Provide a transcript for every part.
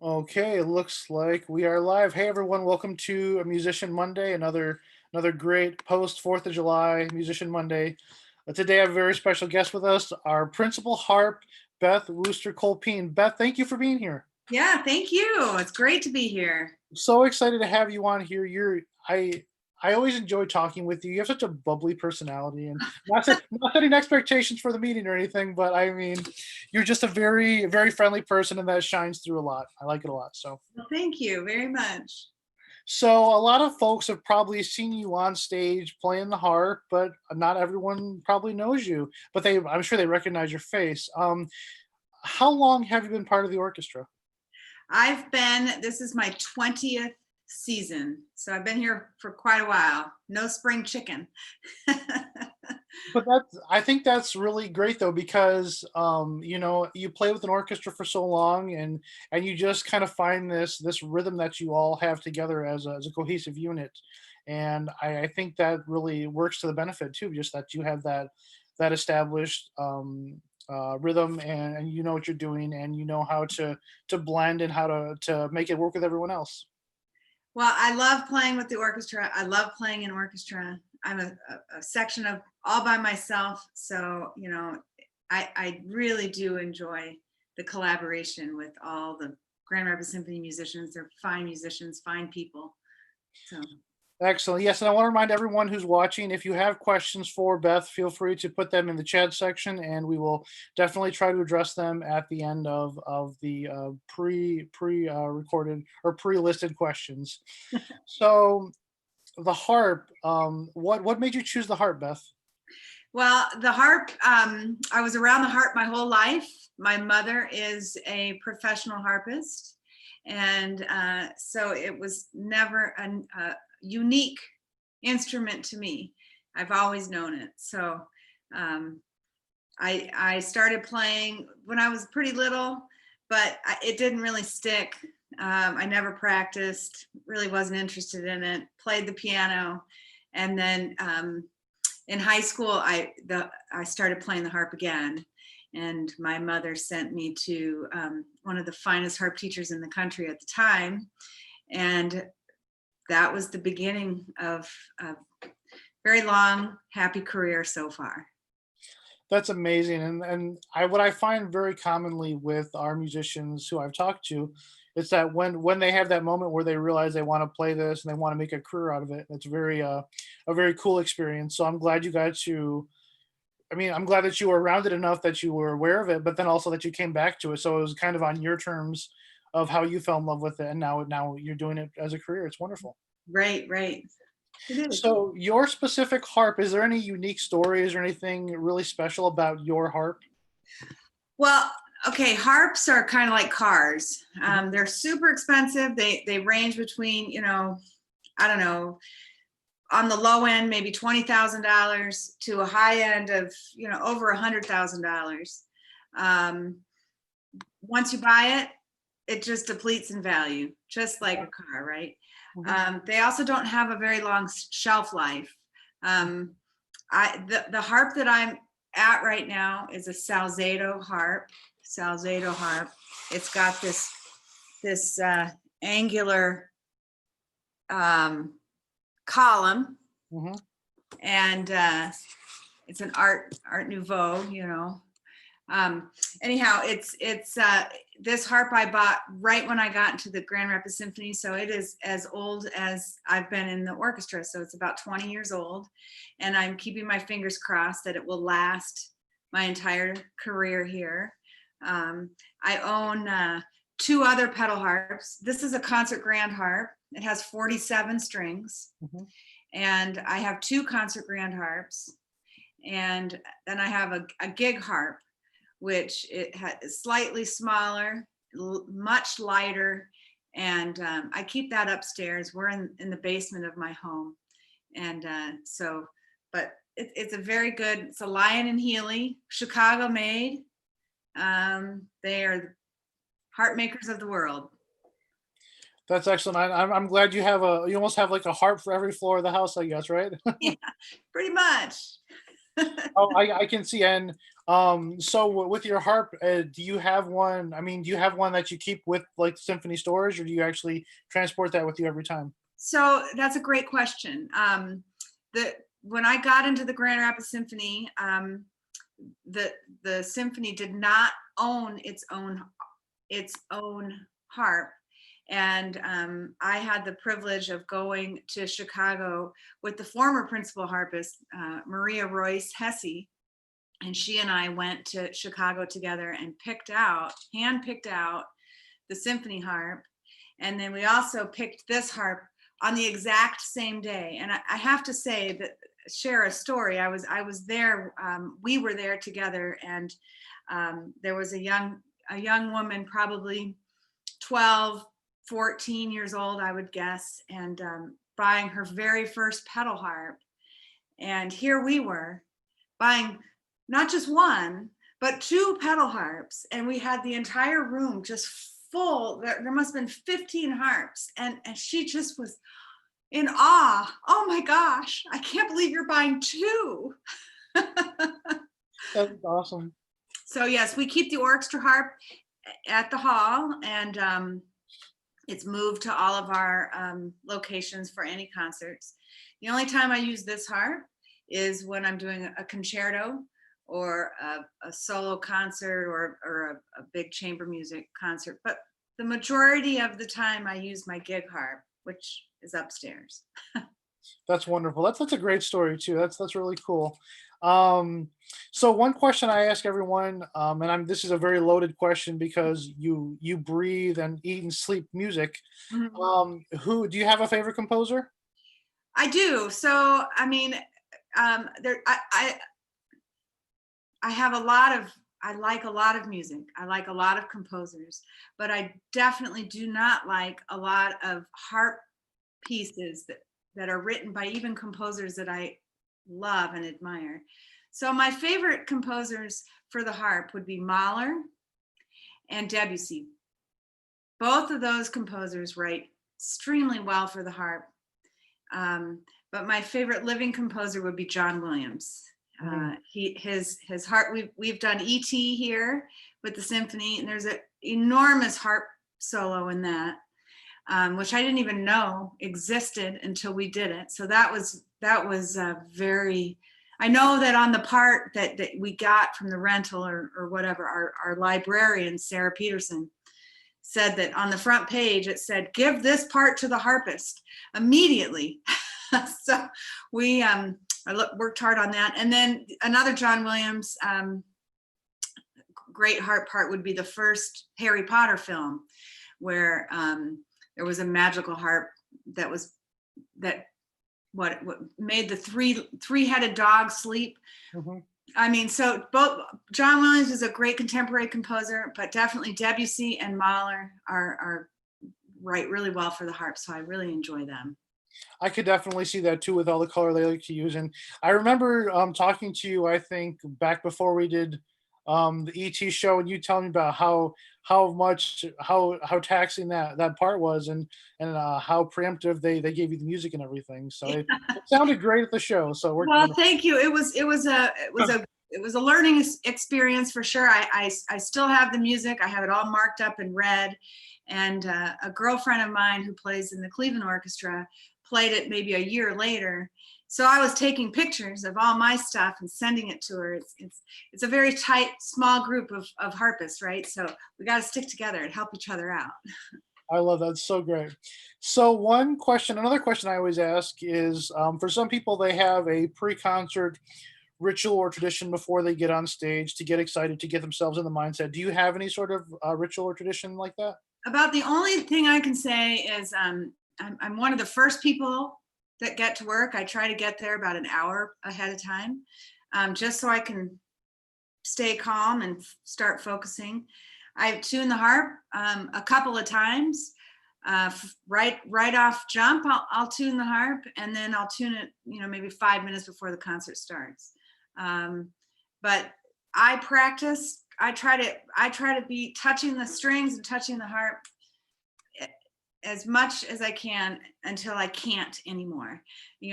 Okay, it looks like we are live. Hey everyone, welcome to a Musician Monday, another great post 4th of July Musician Monday. Today I have a very special guest with us, our principal harp, Beth Wooster Colpean. Beth, thank you for being here. Yeah, thank you. It's great to be here. So excited to have you on here. I always enjoy talking with you. You have such a bubbly personality, and not setting expectations for the meeting or anything, but I mean, you're just a very friendly person, and that shines through a lot. I like it a lot. Well, thank you very much. So a lot of folks have probably seen you on stage playing the harp, but not everyone probably knows you. But I'm sure they recognize your face. How long have you been part of the orchestra? This is my 20th season. So I've been here for quite a while. No spring chicken. But I think that's really great though, because you play with an orchestra for so long, and you just kind of find this rhythm that you all have together as a cohesive unit. And I think that really works to the benefit too, just that you have that established rhythm, and you know what you're doing, and you know how to blend and how to make it work with everyone else. Well, I love playing with the orchestra. I love playing in orchestra. I'm a section of all by myself. So, I really do enjoy the collaboration with all the Grand Rapids Symphony musicians. They're fine musicians, fine people. So. Excellent. Yes, and I want to remind everyone who's watching, if you have questions for Beth, feel free to put them in the chat section, and we will definitely try to address them at the end of the pre recorded or pre listed questions. So the harp, what made you choose the harp, Beth? Well, the harp, I was around the harp my whole life. My mother is a professional harpist. And so it was never a unique instrument to me. I've always known it. So I started playing when I was pretty little, but it didn't really stick. I never practiced, really wasn't interested in it, played the piano. And then in high school, I started playing the harp again, and my mother sent me to one of the finest harp teachers in the country at the time, and that was the beginning of a very long, happy career so far. That's amazing, and what I find very commonly with our musicians who I've talked to, is that when they have that moment where they realize they want to play this and they want to make a career out of it, it's a very cool experience. So I'm glad you got to. I mean, I'm glad that you were around it enough that you were aware of it, but then also that you came back to it. So it was kind of on your terms of how you fell in love with it, and now you're doing it as a career. It's wonderful. Right. It is. So your specific harp, is there any unique stories or anything really special about your harp? Well, okay, harps are kind of like cars. Mhm. They're super expensive. They range between, I don't know, on the low end, maybe $20,000 to a high end of, over $100,000. Once you buy it, it just depletes in value, just like a car, right? Mhm. They also don't have a very long shelf life. The harp that I'm at right now is a Salzedo harp. Salzedo harp. It's got this angular column, Mhm. and it's an Art Nouveau, Anyhow, it's this harp I bought right when I got into the Grand Rapids Symphony, so it is as old as I've been in the orchestra. So it's about 20 years old, and I'm keeping my fingers crossed that it will last my entire career here. I own two other pedal harps. This is a concert grand harp. It has 47 strings, Mhm. and I have two concert grand harps, and then I have a gig harp, which is slightly smaller, much lighter, and I keep that upstairs. We're in the basement of my home, and but it's a very good. It's a Lion and Healy, Chicago made. They are the harp makers of the world. That's excellent. I'm glad you almost have like a harp for every floor of the house, I guess, right? Yeah, pretty much. Oh, I can see, and So with your harp, do you have one? I mean, do you have one that you keep with like symphony storage, or do you actually transport that with you every time? So that's a great question. The When I got into the Grand Rapids Symphony, the symphony did not own its own harp, and I had the privilege of going to Chicago with the former principal harpist, Maria Royce Hesse, and she and I went to Chicago together and hand picked out the symphony harp. And then we also picked this harp on the exact same day. And I have to say that, share a story. I was there. We were there together, and there was a young woman, probably 12, 14 years old, I would guess, and buying her very first pedal harp. And here we were buying not just one, but two pedal harps. And we had the entire room just full. There must have been 15 harps. And she just was in awe. Oh my gosh, I can't believe you're buying two. That's awesome. So yes, we keep the orchestra harp at the hall, and it's moved to all of our locations for any concerts. The only time I use this harp is when I'm doing a concerto or a solo concert, or a big chamber music concert. But the majority of the time I use my gig harp, which is upstairs. That's wonderful. That's a great story too. That's really cool. So one question I ask everyone, and this is a very loaded question because you breathe and eat and sleep music. Mhm. Who do you have a favorite composer? I do. So, I mean, there, I have a lot of, I like a lot of music. I like a lot of composers, but I definitely do not like a lot of harp pieces that are written by even composers that I love and admire. So my favorite composers for the harp would be Mahler and Debussy. Both of those composers write extremely well for the harp. But my favorite living composer would be John Williams. His harp. We've done E.T. here with the symphony, and there's an enormous harp solo in that, which I didn't even know existed until we did it. So that was very. I know that on the part that we got from the rental or whatever, our librarian Sarah Peterson said that on the front page it said, "Give this part to the harpist immediately." So we I worked hard on that. And then another John Williams great harp part would be the first Harry Potter film, where there was a magical harp that what made the three-headed dog sleep. Mm-hmm. I mean, so both John Williams is a great contemporary composer, but definitely Debussy and Mahler are write really well for the harp. So I really enjoy them. I could definitely see that too with all the color they like to use. And I remember talking to you, I think back before we did the ET show, and you telling me about how taxing that part was, and how preemptive they gave you the music and everything. So it sounded great at the show. So it worked Well, wonderful. thank you. It was a learning experience for sure. I still have the music. I have it all marked up in red. And a girlfriend of mine who plays in the Cleveland Orchestra played it maybe a year later. So I was taking pictures of all my stuff and sending it to her. It's a very tight, small group of harpists, right? So we got to stick together and help each other out. I love that. It's so great. So another question I always ask is, for some people, they have a pre-concert ritual or tradition before they get on stage to get excited, to get themselves in the mindset. Do you have any sort of ritual or tradition like that? About the only thing I can say is I'm one of the first people that get to work. I try to get there about an hour ahead of time, just so I can stay calm and start focusing. I've tuned the harp a couple of times. Right off jump, I'll tune the harp, and then I'll tune it, maybe 5 minutes before the concert starts. But I practice. I try to be touching the strings and touching the harp as much as I can until I can't anymore.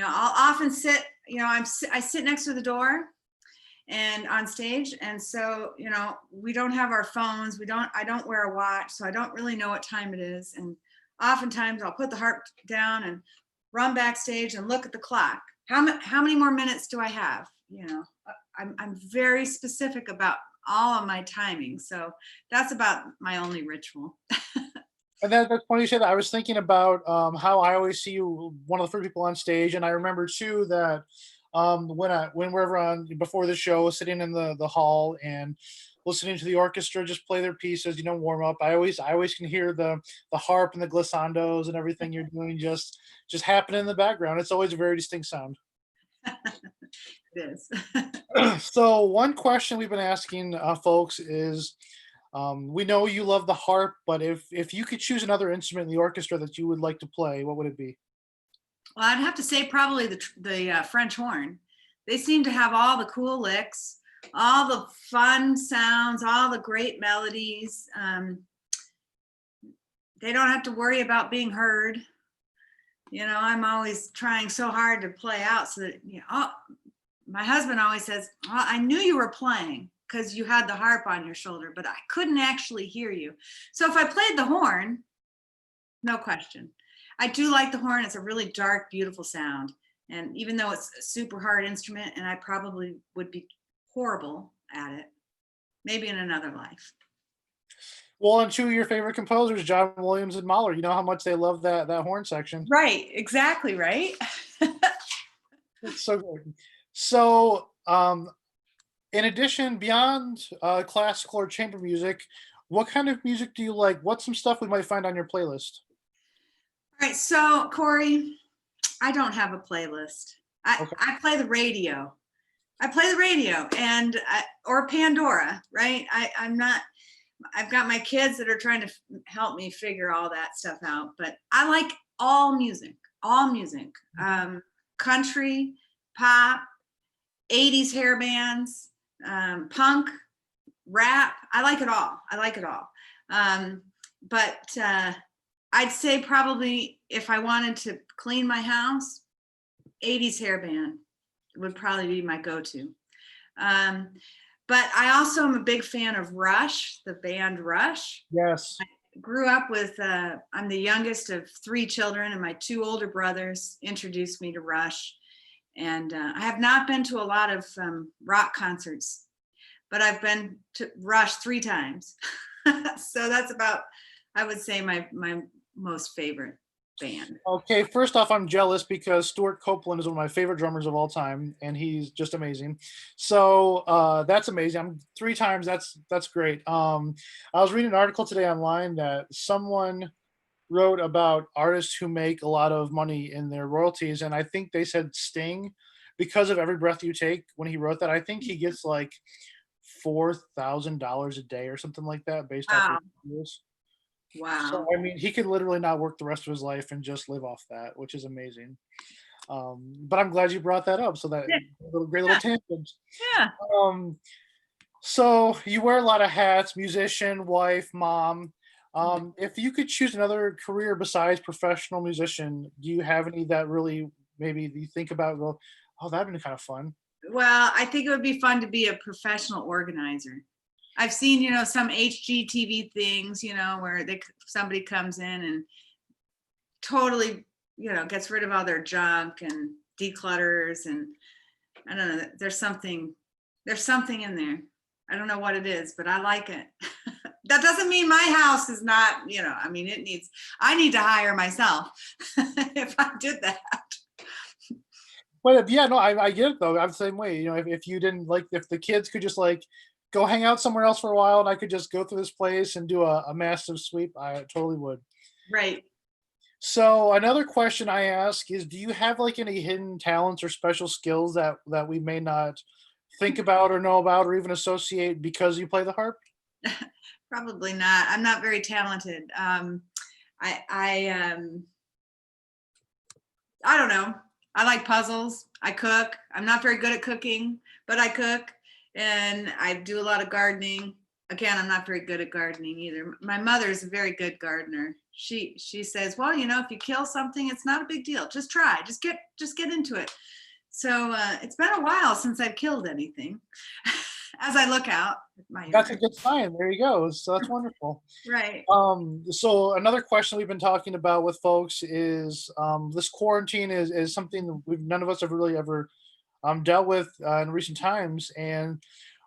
I'll often sit. I sit next to the door, and on stage. And so, we don't have our phones. I don't wear a watch, so I don't really know what time it is. And oftentimes I'll put the harp down and run backstage and look at the clock. How many more minutes do I have? I'm very specific about all of my timing. So that's about my only ritual. And that's funny you say that. I was thinking about how I always see you one of the first people on stage, and I remember too that when we're on before the show, sitting in the hall and listening to the orchestra just play their pieces, warm up. I always can hear the harp and the glissandos and everything you're doing just happening in the background. It's always a very distinct sound. It is. So one question we've been asking folks is, we know you love the harp, but if you could choose another instrument in the orchestra that you would like to play, what would it be? Well, I'd have to say probably the French horn. They seem to have all the cool licks, all the fun sounds, all the great melodies. They don't have to worry about being heard. I'm always trying so hard to play out so that, my husband always says, well, I knew you were playing because you had the harp on your shoulder, but I couldn't actually hear you. So if I played the horn, no question. I do like the horn. It's a really dark, beautiful sound. And even though it's a super hard instrument and I probably would be horrible at it, maybe in another life. Well, and two of your favorite composers, John Williams and Mahler, you know how much they love that horn section. Right, exactly, right? It's so good. So, in addition, beyond classical or chamber music, what kind of music do you like? What's some stuff we might find on your playlist? All right, so Corey, I don't have a playlist. Okay. I play the radio. I play the radio or Pandora, right? I've got my kids that are trying to help me figure all that stuff out, but I like all music, country, pop, 80s hair bands, punk, rap. I like it all. But I'd say probably if I wanted to clean my house, 80s hair band would probably be my go-to. But I also am a big fan of Rush, the band Rush. Yes. I grew up with, I'm the youngest of 3 children, and my 2 older brothers introduced me to Rush. And I have not been to a lot of rock concerts, but I've been to Rush 3 times. So that's about, I would say, my most favorite band. Okay, first off, I'm jealous because Stuart Copeland is one of my favorite drummers of all time, and he's just amazing. So that's amazing. 3 times. That's great. I was reading an article today online that someone wrote about artists who make a lot of money in their royalties, and I think they said Sting, because of Every Breath You Take. When he wrote that, I think he gets like $4,000 a day or something like that, based off Wow. of years. Wow. So I mean, he could literally not work the rest of his life and just live off that, which is amazing. But I'm glad you brought that up. So that Yeah. great little tangent. Yeah. Um, so you wear a lot of hats: musician, wife, mom. If you could choose another career besides professional musician, do you have any that really maybe you think about and go, oh, that'd be kind of fun? Well, I think it would be fun to be a professional organizer. I've seen, some HGTV things, where somebody comes in and totally, gets rid of all their junk and declutters, and I don't know, there's something in there. I don't know what it is, but I like it. That doesn't mean my house is not, I need to hire myself if I did that. But yeah, no, I get it though. I'm the same way. If you didn't like, if the kids could just like go hang out somewhere else for a while, and I could just go through this place and do a massive sweep, I totally would. Right. So another question I ask is, do you have like any hidden talents or special skills that we may not think about or know about or even associate because you play the harp? Probably not. I'm not very talented. I don't know. I like puzzles. I cook. I'm not very good at cooking, but I cook, and I do a lot of gardening. Again, I'm not very good at gardening either. My mother is a very good gardener. She says, well, if you kill something, it's not a big deal. Just try. Just get into it. So it's been a while since I've killed anything as I look out at my That's a yard. good sign. There you go. So that's wonderful. Right. So another question we've been talking about with folks is this quarantine is something that none of us have really ever dealt with in recent times. And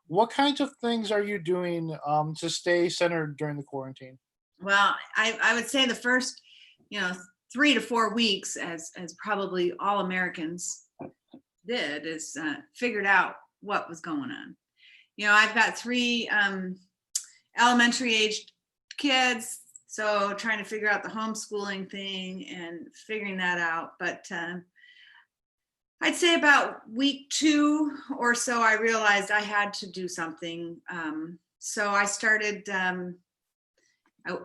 what kinds of things are you doing to stay centered during the quarantine? Well, I would say the first, you know, 3 to 4 weeks, as probably all Americans did, is figured out what was going on. You know, I've got three elementary aged kids, so trying to figure out the homeschooling thing and figuring that out. But I'd say about week 2 or so, I realized I had to do something. So I started.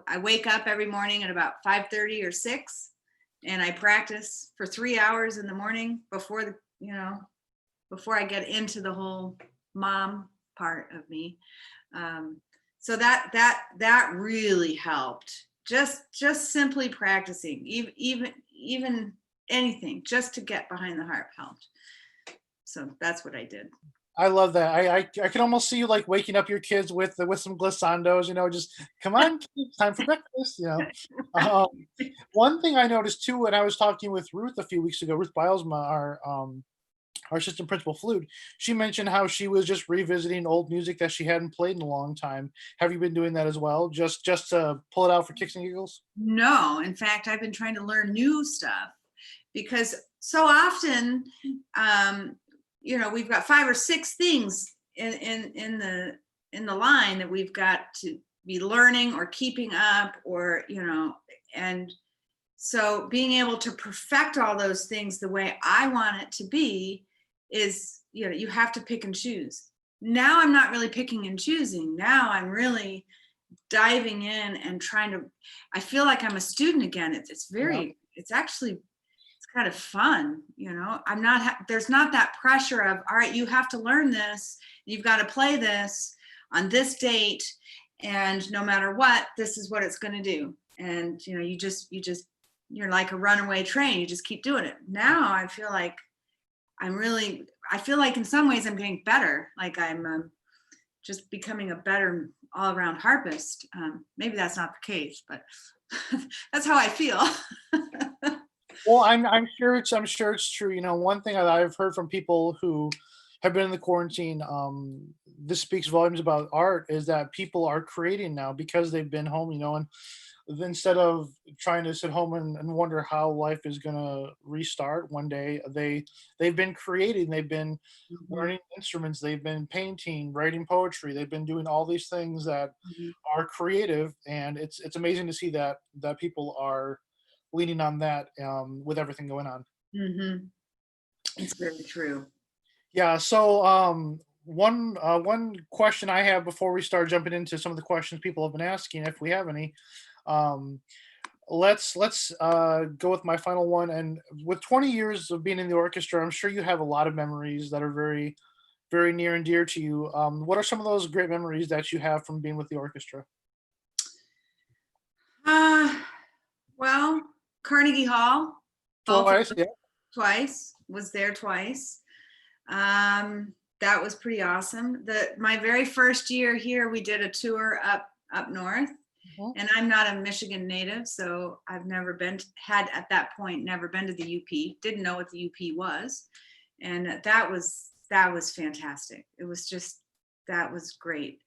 I wake up every morning at about 5:30 or 6, and I practice for 3 hours in the morning before before I get into the whole mom part of me. So that really helped. Just simply practicing, even anything, just to get behind the harp helped. So that's what I did. I love that. I can almost see you like waking up your kids with some glissandos, just come on, kids, time for breakfast. Um, one thing I noticed too, when I was talking with Ruth a few weeks ago, Ruth Bilesma, our assistant principal flute, she mentioned how she was just revisiting old music that she hadn't played in a long time. Have you been doing that as well? Just to pull it out for kicks and giggles? No, in fact, I've been trying to learn new stuff because so often, we've got 5 or 6 things in the line that we've got to be learning or keeping up, or and so being able to perfect all those things the way I want it to be is, you have to pick and choose. Now I'm not really picking and choosing. Now I'm really diving in and trying to. I feel like I'm a student again. It's Yeah. very. It's actually. It's kind of fun. I'm not. There's not that pressure of, all right, you have to learn this. You've got to play this on this date, and no matter what, this is what it's going to do. And you're like a runaway train. You just keep doing it. Now I feel like I feel like in some ways I'm getting better. Like I'm just becoming a better all around harpist. Maybe that's not the case, but that's how I feel. Well, I'm sure it's true. One thing that I've heard from people who have been in the quarantine, this speaks volumes about art, is that people are creating now because they've been home, and instead of trying to sit home and wonder how life is gonna restart one day, they've been creating, they've been Mhm, learning instruments, they've been painting, writing poetry, they've been doing all these things that mhm, are creative, and it's amazing to see that people are leaning on that with everything going on. mhm. It's very true. Yeah. So one question I have before we start jumping into some of the questions people have been asking, if we have any, um, let's go with my final one. And with 20 years of being in the orchestra, I'm sure you have a lot of memories that are very very near and dear to you. What are some of those great memories that you have from being with the orchestra? Uh, well, Carnegie Hall, both Twice, yeah. twice, was there twice. That was pretty awesome. My very first year here, we did a tour up north, Mhm. and I'm not a Michigan native, so I've never had at that point never been to the UP. Didn't know what the UP was, and that was fantastic. It was just that was great.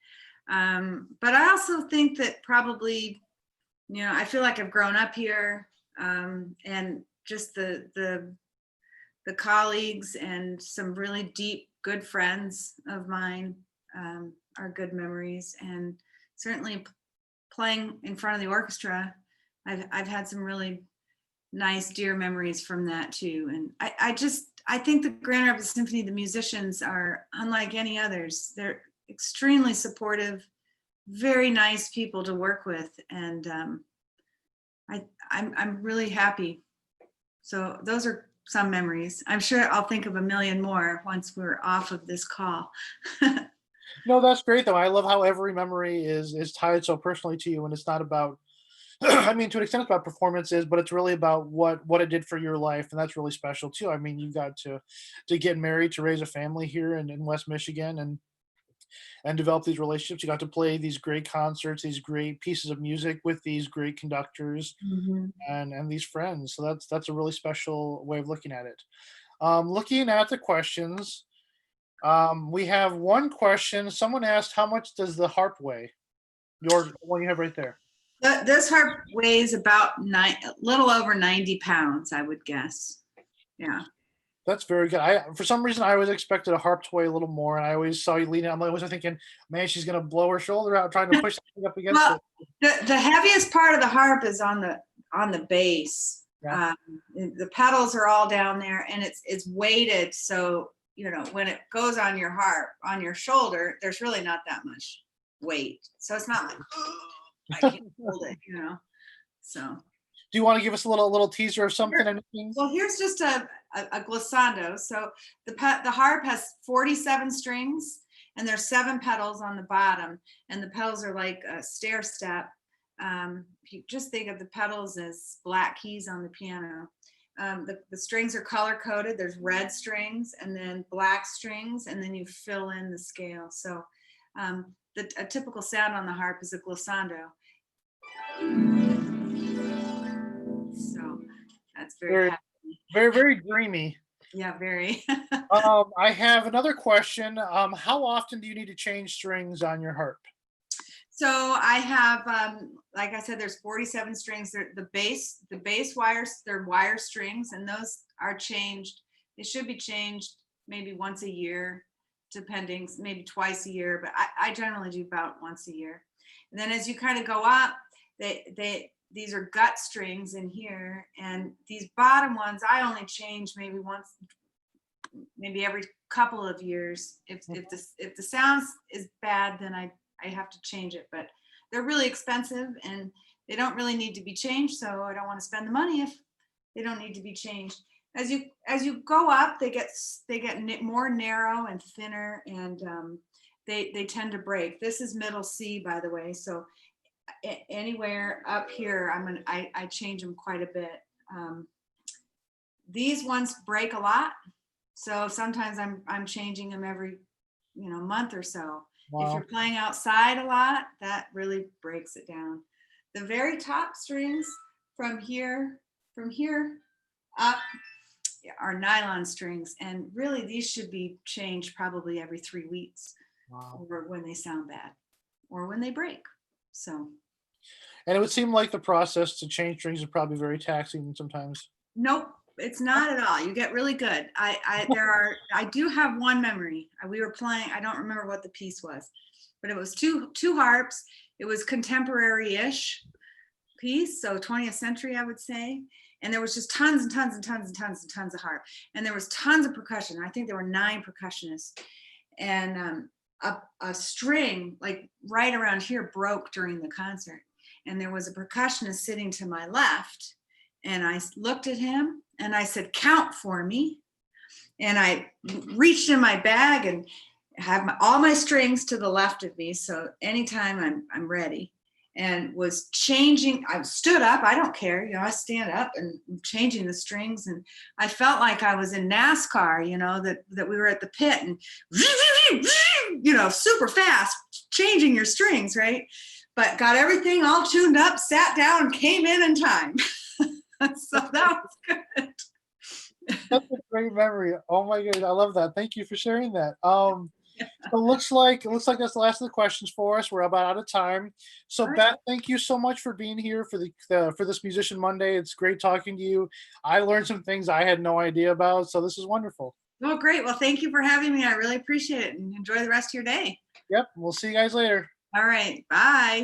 But I also think that probably, I feel like I've grown up here, and just the colleagues and some really deep, good friends of mine are good memories. And certainly playing in front of the orchestra, I've had some really nice, dear memories from that too. And I think the Grand Rapids Symphony, the musicians are unlike any others. They're extremely supportive, very nice people to work with, and I'm really happy. So those are some memories. I'm sure I'll think of a million more once we're off of this call. No, that's great though. I love how every memory is tied so personally to you, and it's not about I mean, to an extent, it's about performances, but it's really about what it did for your life, and that's really special too. I mean, you got to get married, to raise a family here in West Michigan, and develop these relationships. You got to play these great concerts, these great pieces of music with these great conductors Mhm. and these friends. So that's a really special way of looking at it. Looking at the questions, we have one question. Someone asked, "How much does the harp weigh?" Your one you have right there. This harp weighs about a little over 90 pounds, I would guess. Yeah. That's very good. For some reason, I always expected a harp to weigh a little more, and I always saw you leaning. I'm always thinking, man, she's gonna blow her shoulder out trying to push something up against Well, it. the heaviest part of the harp is on the bass. Yeah. The pedals are all down there, and it's weighted, so when it goes on your harp on your shoulder, there's really not that much weight. So it's not like, "Ugh, I can't hold it, So Do you want to give us a little teaser of something? Sure. Anything? Well, here's just a glissando. So the harp has 47 strings, and there's 7 pedals on the bottom, and the pedals are like a stair step. If you just think of the pedals as black keys on the piano, the strings are color coded. There's red strings and then black strings, and then you fill in the scale. So a typical sound on the harp is a glissando. So that's very Very, happy. very, very dreamy. Yeah, very. I have another question. How often do you need to change strings on your harp? So I have, like I said, there's 47 strings. The bass wires, they're wire strings, and those are changed. They should be changed maybe once a year, depending, maybe twice a year, but I generally do about once a year. And then as you kind of go up, these are gut strings in here, and these bottom ones I only change maybe once, maybe every couple of years. If the sound is bad, then I have to change it, but they're really expensive and they don't really need to be changed. So I don't want to spend the money if they don't need to be changed. As you go up, they get more narrow and thinner, and they tend to break. This is middle C, by the way. So anywhere up here, I change them quite a bit. These ones break a lot, so sometimes I'm changing them every month or so. Wow. If you're playing outside a lot, that really breaks it down. The very top strings from here up are nylon strings, and really these should be changed probably every 3 weeks. Wow. Or when they sound bad or when they break. So And it would seem like the process to change strings is probably very taxing sometimes. nope, it's not at all. You get really good. I do have one memory. We were playing, I don't remember what the piece was, but it was two harps. It was contemporary-ish piece, so 20th century, I would say. And there was just tons and tons and tons and tons and tons of harp. And there was tons of percussion. I think there were 9 percussionists. And a string like right around here broke during the concert. And there was a percussionist sitting to my left. And I looked at him and I said, "Count for me." And I reached in my bag and have all my strings to the left of me. So anytime I'm ready. And was changing, I stood up, I don't care, I stand up and changing the strings. And I felt like I was in NASCAR, that we were at the pit and, super fast, changing your strings, right? But got everything all tuned up, sat down, and came in time. So that was good. That's a great memory. Oh my goodness, I love that. Thank you for sharing that. It looks like that's the last of the questions for us. We're about out of time. So All right. Beth, thank you so much for being here for this Musician Monday. It's great talking to you. I learned some things I had no idea about, so this is wonderful. Well, great. Well, thank you for having me. I really appreciate it, and enjoy the rest of your day. Yep, we'll see you guys later. All right. Bye.